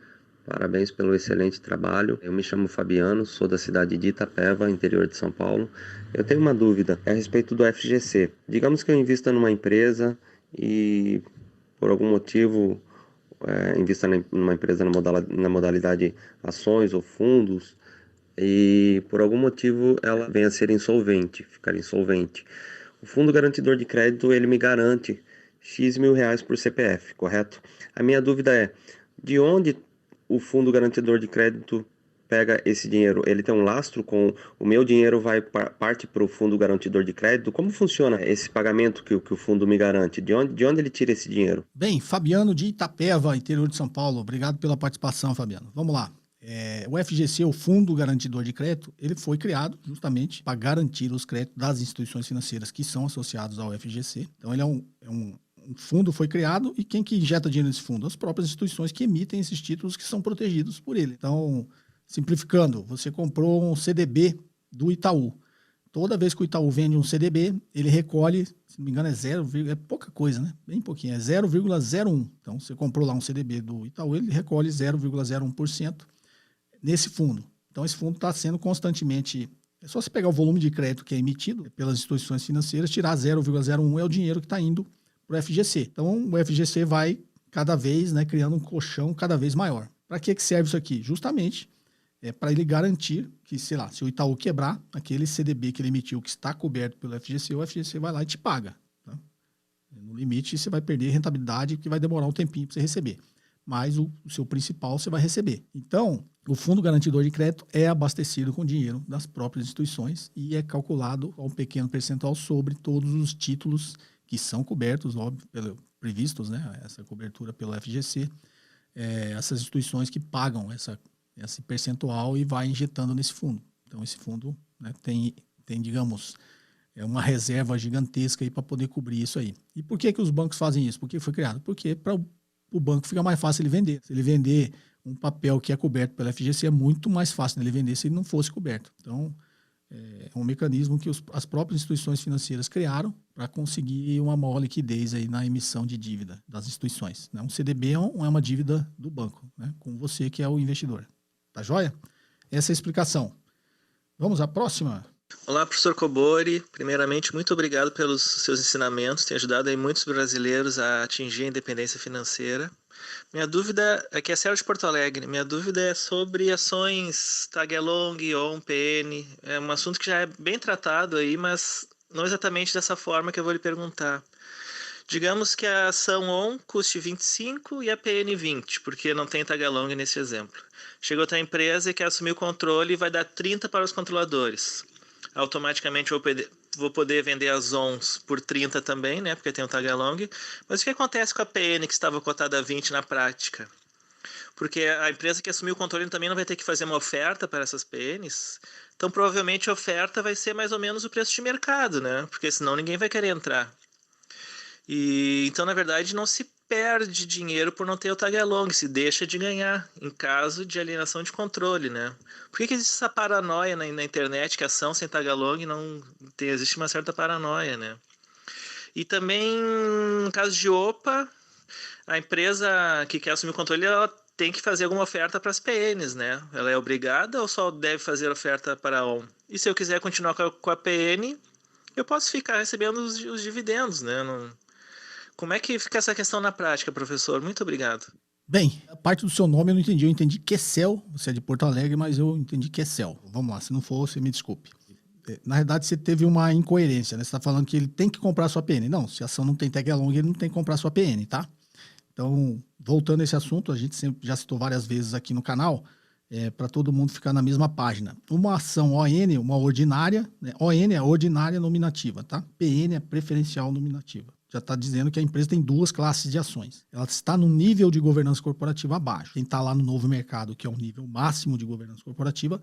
Parabéns pelo excelente trabalho. Eu me chamo Fabiano, sou da cidade de Itapeva, interior de São Paulo. Eu tenho uma dúvida a respeito do FGC. Digamos que eu invista numa empresa e, por algum motivo, invista numa empresa na modalidade ações ou fundos e, por algum motivo, ela venha a ser insolvente, ficar insolvente. O Fundo Garantidor de Crédito, ele me garante X mil reais por CPF, correto? A minha dúvida é, de onde o Fundo Garantidor de Crédito pega esse dinheiro? Ele tem um lastro com o meu dinheiro parte para o Fundo Garantidor de Crédito? Como funciona esse pagamento que o fundo me garante? De onde ele tira esse dinheiro? Bem, Fabiano de Itapeva, interior de São Paulo. Obrigado pela participação, Fabiano. Vamos lá. O FGC, o Fundo Garantidor de Crédito, ele foi criado justamente para garantir os créditos das instituições financeiras que são associados ao FGC. Então, ele um fundo foi criado e quem que injeta dinheiro nesse fundo? As próprias instituições que emitem esses títulos que são protegidos por ele. Então, simplificando, você comprou um CDB do Itaú. Toda vez que o Itaú vende um CDB, ele recolhe, se não me engano é pouca coisa, né? Bem pouquinho, é 0,01. Então, você comprou lá um CDB do Itaú, ele recolhe 0,01% nesse fundo. Então, esse fundo está sendo constantemente... É só você pegar o volume de crédito que é emitido pelas instituições financeiras, tirar 0,01 é o dinheiro que está indo para o FGC. Então, o FGC vai cada vez, né, criando um colchão cada vez maior. Para que serve isso aqui? Justamente para ele garantir que, sei lá, se o Itaú quebrar, aquele CDB que ele emitiu que está coberto pelo FGC, o FGC vai lá e te paga. Tá? No limite, você vai perder rentabilidade, que vai demorar um tempinho para você receber. Mas o seu principal você vai receber. Então, o Fundo Garantidor de Crédito é abastecido com dinheiro das próprias instituições e é calculado a um pequeno percentual sobre todos os títulos que são cobertos, óbvio, previstos, né, essa cobertura pelo FGC, essas instituições que pagam esse percentual e vai injetando nesse fundo. Então, esse fundo, né, tem, digamos, uma reserva gigantesca para poder cobrir isso aí. E por que os bancos fazem isso? Por que foi criado? Porque para o banco fica mais fácil ele vender. Se ele vender um papel que é coberto pela FGC, é muito mais fácil ele vender se ele não fosse coberto. Então, é um mecanismo que as próprias instituições financeiras criaram para conseguir uma maior liquidez aí na emissão de dívida das instituições. Né? Um CDB é uma dívida do banco, né? Com você que é o investidor. Tá joia? Essa é a explicação. Vamos à próxima? Olá, professor Cobori. Primeiramente, muito obrigado pelos seus ensinamentos. Tem ajudado aí muitos brasileiros a atingir a independência financeira. Minha dúvida, aqui é Sérgio de Porto Alegre, minha dúvida é sobre ações tag-along ou um PN. É um assunto que já é bem tratado aí, mas não exatamente dessa forma que eu vou lhe perguntar. Digamos que a ação ON custe 25 e a PN 20, porque não tem tag-along nesse exemplo. Chega outra empresa e quer assumir o controle e vai dar 30 para os controladores. Automaticamente vou poder vender as ONs por 30 também, né, porque tem o tag-along. Mas o que acontece com a PN que estava cotada a 20 na prática? Porque a empresa que assumiu o controle também não vai ter que fazer uma oferta para essas PNs. Então, provavelmente, a oferta vai ser mais ou menos o preço de mercado, né? Porque senão ninguém vai querer entrar. Então, na verdade, não se perde dinheiro por não ter o tag-along, se deixa de ganhar em caso de alienação de controle, né? Por que existe essa paranoia na internet que ação sem tag-along não tem, existe uma certa paranoia, né? E também, no caso de OPA, A empresa que quer assumir o controle, ela tem que fazer alguma oferta para as PNs, né? Ela é obrigada ou só deve fazer oferta para a ON? E se eu quiser continuar com a PN, eu posso ficar recebendo os dividendos, né? Como é que fica essa questão na prática, professor? Muito obrigado. Bem, a parte do seu nome eu não entendi. Eu entendi Quecel, você é de Porto Alegre, mas eu entendi Quecel. Vamos lá, se não for, você me desculpe. Na verdade, você teve uma incoerência, né? Você está falando que ele tem que comprar a sua PN. Não, se a ação não tem tag along, ele não tem que comprar a sua PN, tá? Então, voltando a esse assunto, a gente sempre já citou várias vezes aqui no canal, para todo mundo ficar na mesma página. Uma ação ON, uma ordinária, né? ON é ordinária nominativa, tá? PN é preferencial nominativa. Já está dizendo que a empresa tem duas classes de ações. Ela está no nível de governança corporativa abaixo. Quem está lá no novo mercado, que é o nível máximo de governança corporativa,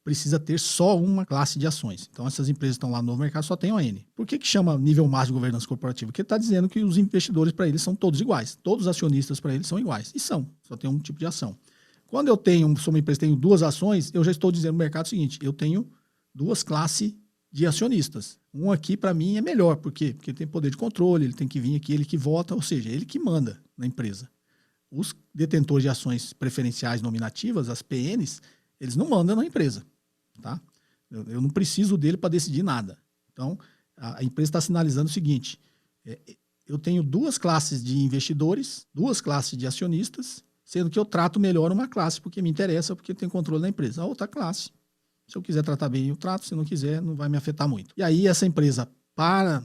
precisa ter só uma classe de ações. Então, essas empresas estão lá no novo mercado, só tem ON. Por que chama nível máximo de governança corporativa? Porque está dizendo que os investidores, para eles, são todos iguais. Todos os acionistas, para eles, são iguais. E são. Só tem um tipo de ação. Quando eu sou uma empresa, tenho duas ações, eu já estou dizendo no mercado o seguinte, eu tenho duas classes de acionistas. Um aqui, para mim, é melhor. Por quê? Porque ele tem poder de controle, ele tem que vir aqui, ele que vota, ou seja, ele que manda na empresa. Os detentores de ações preferenciais nominativas, as PNs, eles não mandam na empresa. Tá? Eu não preciso dele para decidir nada. Então, a empresa está sinalizando o seguinte, eu tenho duas classes de investidores, duas classes de acionistas, sendo que eu trato melhor uma classe, porque me interessa, porque tem controle da empresa. A outra classe, se eu quiser tratar bem, eu trato, se não quiser, não vai me afetar muito. E aí, essa empresa, para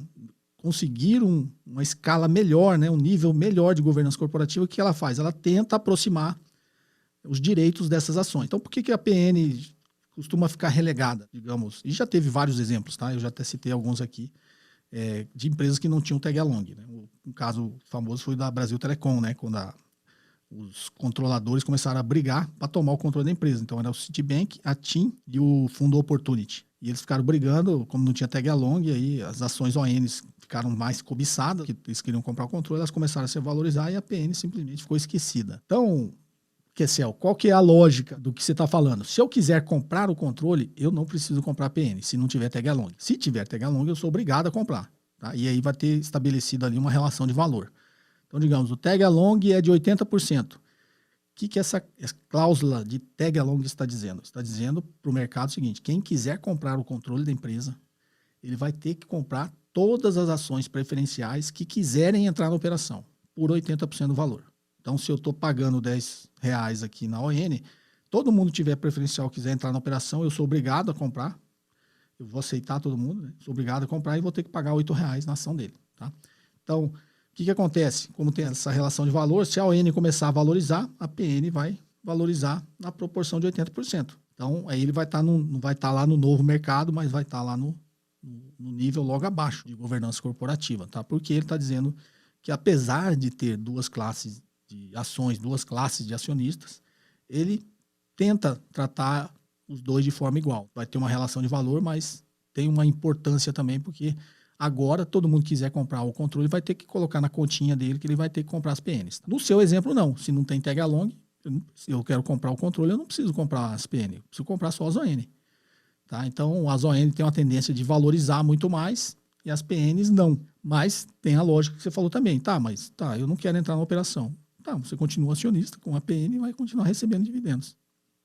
conseguir uma escala melhor, né, um nível melhor de governança corporativa, o que ela faz? Ela tenta aproximar os direitos dessas ações. Então, por que a PN costuma ficar relegada, digamos? E já teve vários exemplos, tá? Eu já até citei alguns aqui, de empresas que não tinham tag along, né? Um caso famoso foi da Brasil Telecom, né? Quando os controladores começaram a brigar para tomar o controle da empresa. Então, era o Citibank, a TIM e o Fundo Opportunity. E eles ficaram brigando, como não tinha tag along, e aí as ações ONs ficaram mais cobiçadas, que eles queriam comprar o controle, elas começaram a se valorizar e a PN simplesmente ficou esquecida. Então, Quecel, qual que é a lógica do que você está falando? Se eu quiser comprar o controle, eu não preciso comprar a PN, se não tiver tag along. Se tiver tag along, eu sou obrigado a comprar. Tá? E aí vai ter estabelecido ali uma relação de valor. Então, digamos, o tag along é de 80%. O que essa cláusula de tag along está dizendo? Está dizendo para o mercado o seguinte, quem quiser comprar o controle da empresa, ele vai ter que comprar todas as ações preferenciais que quiserem entrar na operação, por 80% do valor. Então, se eu estou pagando R$10 aqui na ON, todo mundo tiver preferencial quiser entrar na operação, eu sou obrigado a comprar. Eu vou aceitar todo mundo, né? Sou obrigado a comprar e vou ter que pagar R$8 na ação dele. Tá? Então, o que acontece? Como tem essa relação de valor, se a ON começar a valorizar, a PN vai valorizar na proporção de 80%. Então, aí ele vai estar não vai estar lá no novo mercado, mas vai estar lá no nível logo abaixo de governança corporativa. Tá? Porque ele está dizendo que apesar de ter duas classes de ações, duas classes de acionistas, ele tenta tratar os dois de forma igual. Vai ter uma relação de valor, mas tem uma importância também, porque agora todo mundo quiser comprar o controle vai ter que colocar na continha dele que ele vai ter que comprar as PNs. No seu exemplo, não. Se não tem tag along, se eu quero comprar o controle, eu não preciso comprar as PN, eu preciso comprar só as ON. Tá? Então, as ON têm uma tendência de valorizar muito mais e as PNs não. Mas tem a lógica que você falou também. Eu não quero entrar na operação. Tá, você continua acionista com a PN e vai continuar recebendo dividendos.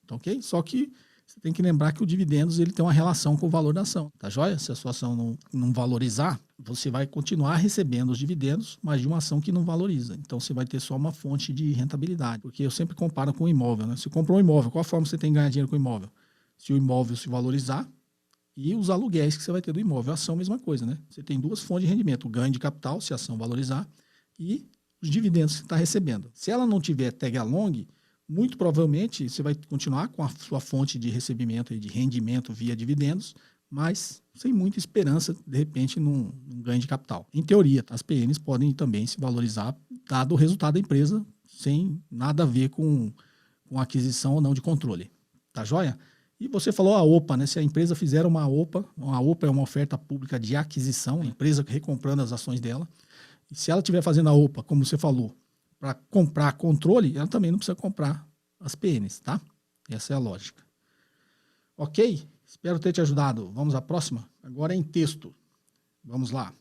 Tá, ok? Só que você tem que lembrar que o dividendos ele tem uma relação com o valor da ação. Tá joia? Se a sua ação não valorizar, você vai continuar recebendo os dividendos, mas de uma ação que não valoriza. Então você vai ter só uma fonte de rentabilidade. Porque eu sempre comparo com o imóvel. Né? Se comprou um imóvel, qual a forma você tem de ganhar dinheiro com o imóvel? Se o imóvel se valorizar e os aluguéis que você vai ter do imóvel. A ação, a mesma coisa. Né? Você tem duas fontes de rendimento. O ganho de capital, se a ação valorizar, e os dividendos que você está recebendo. Se ela não tiver tag along, muito provavelmente você vai continuar com a sua fonte de recebimento e de rendimento via dividendos, mas sem muita esperança, de repente, num ganho de capital. Em teoria, as PNs podem também se valorizar, dado o resultado da empresa, sem nada a ver com aquisição ou não de controle. Tá joia? E você falou a OPA, né? Se a empresa fizer uma OPA é uma oferta pública de aquisição, a empresa recomprando as ações dela. E se ela estiver fazendo a OPA, como você falou, para comprar controle, ela também não precisa comprar as PNs, tá? Essa é a lógica. Ok? Espero ter te ajudado. Vamos à próxima? Agora é em texto. Vamos lá.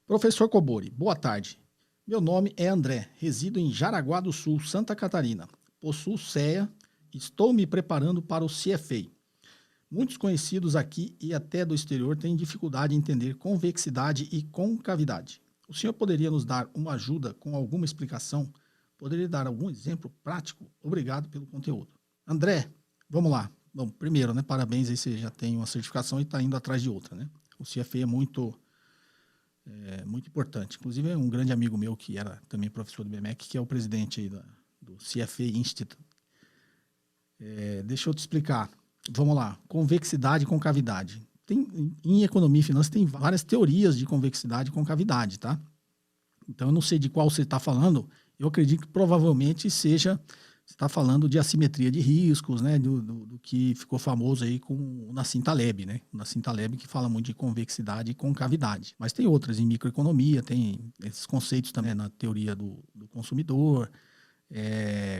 Professor Kobori, boa tarde. Meu nome é André, resido em Jaraguá do Sul, Santa Catarina. Possuo CEA, estou me preparando para o CFA. Muitos conhecidos aqui e até do exterior têm dificuldade em entender convexidade e concavidade. O senhor poderia nos dar uma ajuda com alguma explicação? Poderia dar algum exemplo prático? Obrigado pelo conteúdo. André, vamos lá. Bom, primeiro, né, parabéns, aí você já tem uma certificação e está indo atrás de outra, né? O CFA é muito importante. Inclusive, é um grande amigo meu que era também professor do BMEC, que é o presidente aí do CFA Institute. Deixa eu te explicar. Vamos lá. Convexidade e concavidade. Em economia e finanças tem várias teorias de convexidade e concavidade, tá? Então, eu não sei de qual você está falando. Eu acredito que provavelmente você está falando de assimetria de riscos, né? Do que ficou famoso aí com o Nassim Taleb, né? O Nassim Taleb que fala muito de convexidade e concavidade. Mas tem outras em microeconomia, tem esses conceitos também na teoria do consumidor.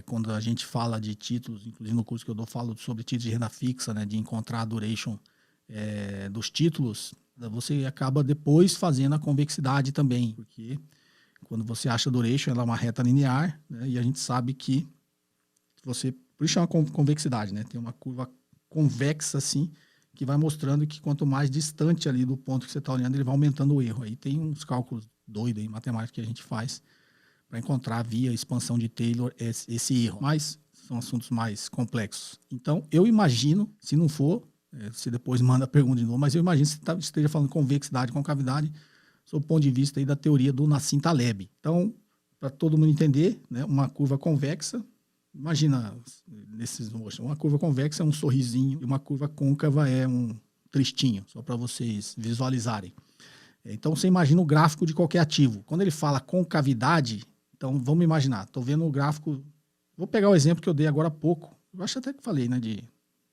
Quando a gente fala de títulos, inclusive no curso que eu dou, falo sobre títulos de renda fixa, né? De encontrar a duration dos títulos, você acaba depois fazendo a convexidade também, porque quando você acha a duration, ela é uma reta linear, né? E a gente sabe que por isso chama convexidade, né? Tem uma curva convexa, assim, que vai mostrando que quanto mais distante ali do ponto que você está olhando, ele vai aumentando o erro. Aí tem uns cálculos doidos aí, matemática que a gente faz para encontrar via expansão de Taylor esse erro. Mas são assuntos mais complexos. Então, eu imagino, se não for, você depois manda a pergunta de novo, mas eu imagino que você esteja falando convexidade, concavidade, sob o ponto de vista aí da teoria do Nassim Taleb. Então, para todo mundo entender, né, uma curva convexa, imagina, uma curva convexa é um sorrisinho e uma curva côncava é um tristinho, só para vocês visualizarem. Então, você imagina o gráfico de qualquer ativo. Quando ele fala concavidade, então vamos imaginar, estou vendo o gráfico, vou pegar o exemplo que eu dei agora há pouco, eu acho até que falei, né, de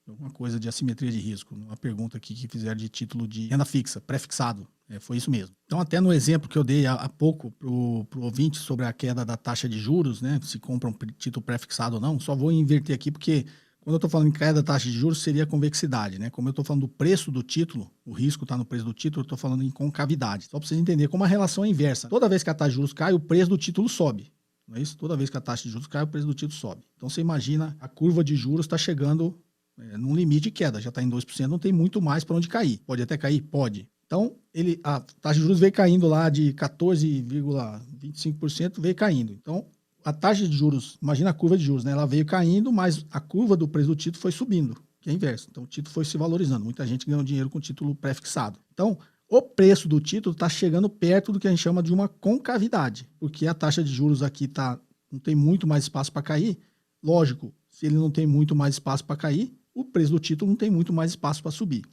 alguma coisa de assimetria de risco, uma pergunta aqui que fizeram de título de renda fixa, pré-fixado. Foi isso mesmo. Então, até no exemplo que eu dei há pouco para o ouvinte sobre a queda da taxa de juros, né, se compra um título pré-fixado ou não, só vou inverter aqui porque quando eu estou falando em queda da taxa de juros seria convexidade, né? Como eu estou falando do preço do título, o risco está no preço do título, eu estou falando em concavidade. Só para vocês entenderem como a relação é inversa. Toda vez que a taxa de juros cai, o preço do título sobe. Não é isso? Toda vez que a taxa de juros cai, o preço do título sobe. Então, você imagina, a curva de juros está chegando num limite de queda, já está em 2%, não tem muito mais para onde cair. Pode até cair? Pode. Então, a taxa de juros veio caindo lá de 14,25%, veio caindo. Então, a taxa de juros, imagina a curva de juros, né? Ela veio caindo, mas a curva do preço do título foi subindo, que é inverso. Então, o título foi se valorizando. Muita gente ganhou dinheiro com título pré-fixado. Então, o preço do título está chegando perto do que a gente chama de uma concavidade, porque a taxa de juros aqui não tem muito mais espaço para cair. Lógico, se ele não tem muito mais espaço para cair, o preço do título não tem muito mais espaço para subir.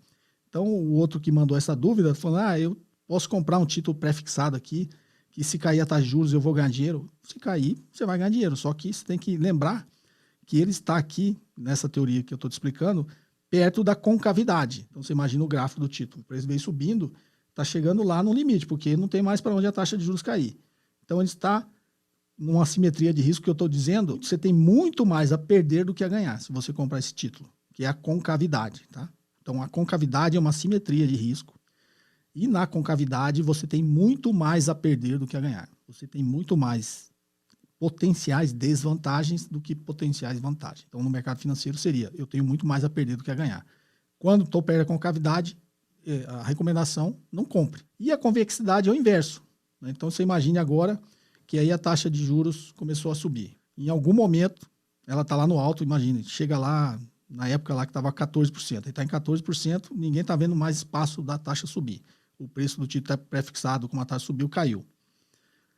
Então, o outro que mandou essa dúvida, falando, eu posso comprar um título pré-fixado aqui, que se cair a taxa de juros eu vou ganhar dinheiro. Se cair, você vai ganhar dinheiro. Só que você tem que lembrar que ele está aqui, nessa teoria que eu estou te explicando, perto da concavidade. Então, você imagina o gráfico do título. O preço veio subindo, está chegando lá no limite, porque não tem mais para onde a taxa de juros cair. Então, ele está numa assimetria de risco que eu estou dizendo, você tem muito mais a perder do que a ganhar se você comprar esse título, que é a concavidade, tá? Então, a concavidade é uma simetria de risco. E na concavidade, você tem muito mais a perder do que a ganhar. Você tem muito mais potenciais desvantagens do que potenciais vantagens. Então, no mercado financeiro seria, eu tenho muito mais a perder do que a ganhar. Quando estou perto da concavidade, a recomendação, não compre. E a convexidade é o inverso, né? Então, você imagine agora que aí a taxa de juros começou a subir. Em algum momento, ela está lá no alto, imagine, chega lá, na época lá que estava 14%. Aí está em 14%, ninguém está vendo mais espaço da taxa subir. O preço do título está pré-fixado, como a taxa subiu, caiu.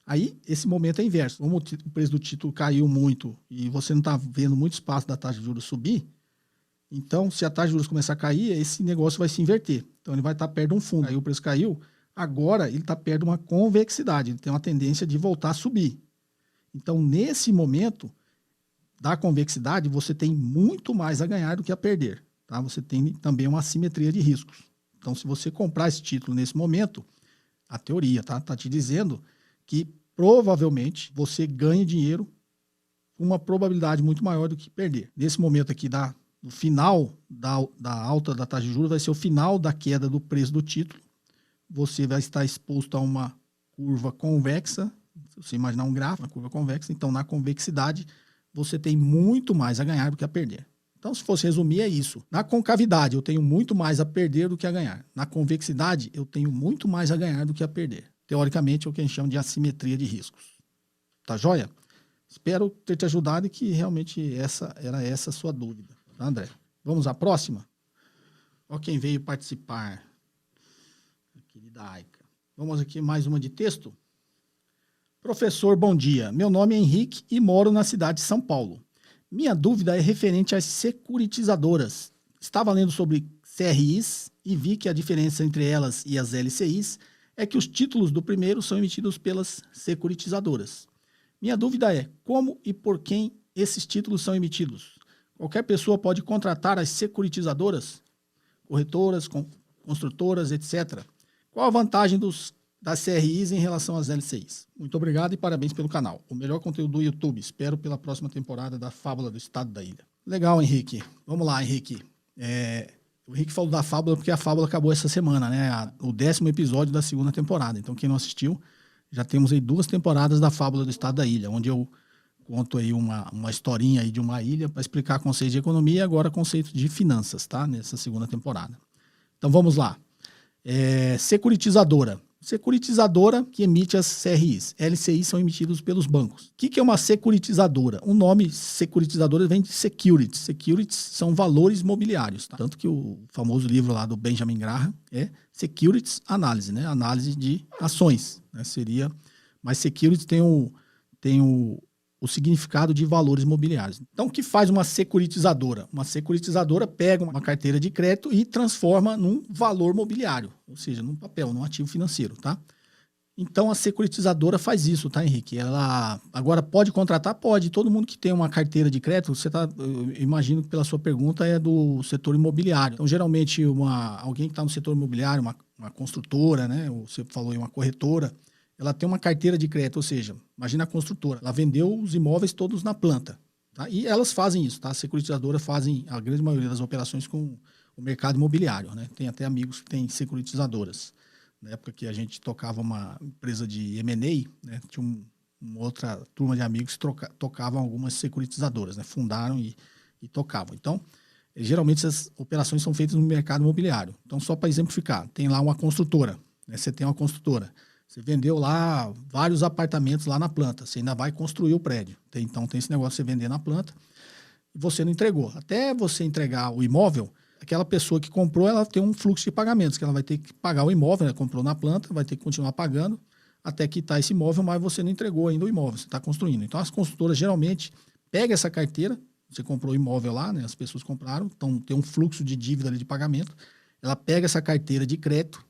Aí, esse momento é inverso. Como o preço do título caiu muito e você não está vendo muito espaço da taxa de juros subir, então, se a taxa de juros começar a cair, esse negócio vai se inverter. Então, ele vai estar perto de um fundo. Aí o preço caiu, agora ele está perto de uma convexidade. Ele tem uma tendência de voltar a subir. Então, nesse momento da convexidade, você tem muito mais a ganhar do que a perder. Tá? Você tem também uma assimetria de riscos. Então, se você comprar esse título nesse momento, a teoria tá te dizendo que provavelmente você ganha dinheiro com uma probabilidade muito maior do que perder. Nesse momento aqui, no final da alta da taxa de juros, vai ser o final da queda do preço do título. Você vai estar exposto a uma curva convexa. você imaginar um gráfico, uma curva convexa, então na convexidade você tem muito mais a ganhar do que a perder. Então, se fosse resumir, é isso. Na concavidade, eu tenho muito mais a perder do que a ganhar. Na convexidade, eu tenho muito mais a ganhar do que a perder. Teoricamente, é o que a gente chama de assimetria de riscos. Tá joia? Espero ter te ajudado e que realmente era essa a sua dúvida. Tá, André? Vamos à próxima? Ó quem veio participar. A querida Aika. Vamos aqui mais uma de texto. Professor, bom dia. Meu nome é Henrique e moro na cidade de São Paulo. Minha dúvida é referente às securitizadoras. Estava lendo sobre CRIs e vi que a diferença entre elas e as LCIs é que os títulos do primeiro são emitidos pelas securitizadoras. Minha dúvida é como e por quem esses títulos são emitidos. Qualquer pessoa pode contratar as securitizadoras, corretoras, construtoras, etc. Qual a vantagem das CRIs em relação às LCIs? Muito obrigado e parabéns pelo canal. O melhor conteúdo do YouTube. Espero pela próxima temporada da Fábula do Estado da Ilha. Legal, Henrique. Vamos lá, Henrique. O Henrique falou da Fábula porque a Fábula acabou essa semana, né? O 10º episódio da 2ª temporada. Então, quem não assistiu, já temos aí 2 temporadas da Fábula do Estado da Ilha, onde eu conto aí uma historinha aí de uma ilha para explicar conceitos de economia e agora conceitos de finanças, tá? Nessa 2ª temporada. Então, vamos lá. Securitizadora. Securitizadora que emite as CRIs. LCIs são emitidos pelos bancos. O que é uma securitizadora? O nome securitizadora vem de securities. Securities são valores mobiliários. Tá? Tanto que o famoso livro lá do Benjamin Graham é Securities Análise, né? Análise de ações. Né? Mas securities tem o significado de valores mobiliários. Então, o que faz uma securitizadora? Uma securitizadora pega uma carteira de crédito e transforma num valor mobiliário, ou seja, num papel, num ativo financeiro, tá? Então, a securitizadora faz isso, tá, Henrique? Ela agora pode contratar? Pode. Todo mundo que tem uma carteira de crédito, eu imagino que pela sua pergunta é do setor imobiliário. Então, geralmente, alguém que está no setor imobiliário, uma construtora, né? Você falou aí, uma corretora, ela tem uma carteira de crédito, ou seja, imagina a construtora, ela vendeu os imóveis todos na planta, tá? E elas fazem isso, tá? As securitizadoras fazem a grande maioria das operações com o mercado imobiliário, né? Tem até amigos que têm securitizadoras. Na época que a gente tocava uma empresa de M&A, né? Tinha uma outra turma de amigos que tocavam algumas securitizadoras, né? Fundaram e tocavam. Então, geralmente essas operações são feitas no mercado imobiliário. Então, só para exemplificar, tem lá uma construtora, né? Você tem uma construtora. Você vendeu lá vários apartamentos lá na planta. Você ainda vai construir o prédio. Então tem esse negócio de você vender na planta e você não entregou. Até você entregar o imóvel, aquela pessoa que comprou, ela tem um fluxo de pagamentos, que ela vai ter que pagar o imóvel, né? Comprou na planta, vai ter que continuar pagando até quitar esse imóvel, mas você não entregou ainda o imóvel, você está construindo. Então as construtoras geralmente pegam essa carteira, você comprou o imóvel lá, né? As pessoas compraram, então tem um fluxo de dívida ali de pagamento, ela pega essa carteira de crédito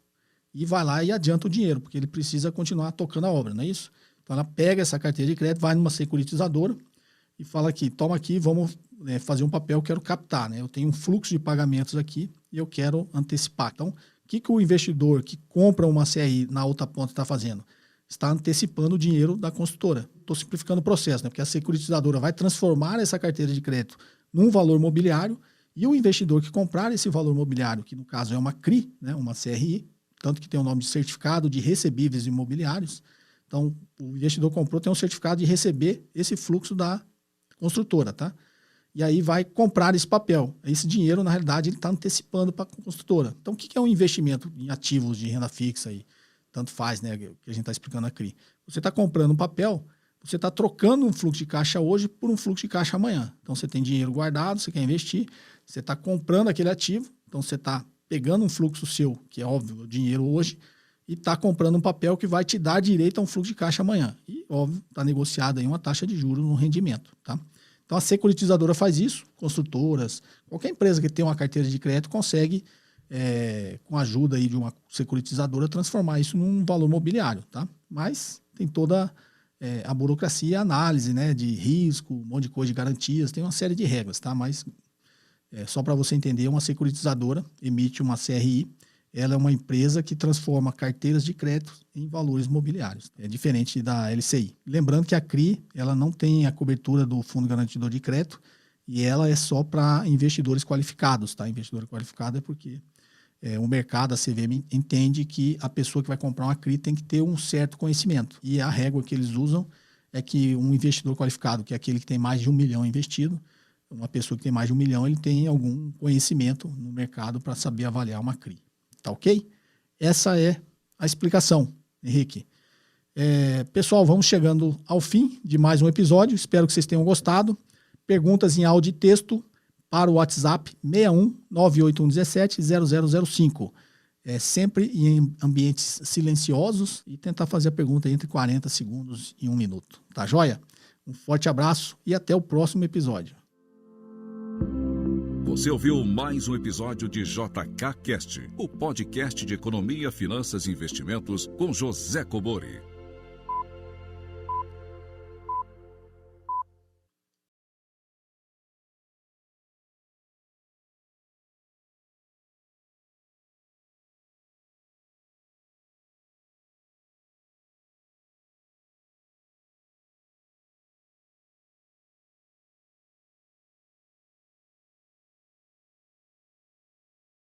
e vai lá e adianta o dinheiro, porque ele precisa continuar tocando a obra, não é isso? Então ela pega essa carteira de crédito, vai numa securitizadora e fala aqui, toma aqui, vamos fazer um papel, eu quero captar, né? Eu tenho um fluxo de pagamentos aqui e eu quero antecipar. Então, o que o investidor que compra uma CRI na outra ponta está fazendo? Está antecipando o dinheiro da construtora. Estou simplificando o processo, né? Porque a securitizadora vai transformar essa carteira de crédito num valor mobiliário e o investidor que comprar esse valor mobiliário, que no caso é uma CRI, né? Uma CRI, tanto que tem o nome de certificado de recebíveis imobiliários. Então, o investidor comprou, tem um certificado de receber esse fluxo da construtora, tá? E aí vai comprar esse papel. Esse dinheiro, na realidade, ele está antecipando para a construtora. Então, o que é um investimento em ativos de renda fixa aí? Tanto faz, né? Que a gente está explicando a CRI. Você está comprando um papel, você está trocando um fluxo de caixa hoje por um fluxo de caixa amanhã. Então, você tem dinheiro guardado, você quer investir, você está comprando aquele ativo, então você está pegando um fluxo seu, que é óbvio, o dinheiro hoje, e está comprando um papel que vai te dar direito a um fluxo de caixa amanhã. E, óbvio, está negociado aí uma taxa de juros no rendimento, tá? Então, a securitizadora faz isso, construtoras, qualquer empresa que tem uma carteira de crédito consegue, com a ajuda aí de uma securitizadora, transformar isso num valor mobiliário, tá? Mas tem toda a burocracia e a análise, né, de risco, um monte de coisa de garantias, tem uma série de regras, tá? Mas só para você entender, uma securitizadora emite uma CRI, ela é uma empresa que transforma carteiras de crédito em valores mobiliários. É diferente da LCI. Lembrando que a CRI, ela não tem a cobertura do Fundo Garantidor de Crédito e ela é só para investidores qualificados, tá? Investidor qualificado é porque o mercado, a CVM, entende que a pessoa que vai comprar uma CRI tem que ter um certo conhecimento. E a régua que eles usam é que um investidor qualificado, que é aquele que tem mais de 1 milhão investido, uma pessoa que tem mais de 1 milhão, ele tem algum conhecimento no mercado para saber avaliar uma CRI. Tá ok? Essa é a explicação, Henrique. Pessoal, vamos chegando ao fim de mais um episódio. Espero que vocês tenham gostado. Perguntas em áudio e texto para o WhatsApp 61 98117 0005. Sempre em ambientes silenciosos e tentar fazer a pergunta entre 40 segundos e 1 minuto. Tá joia? Um forte abraço e até o próximo episódio. Você ouviu mais um episódio de JK Cast, o podcast de economia, finanças e investimentos com José Cobori.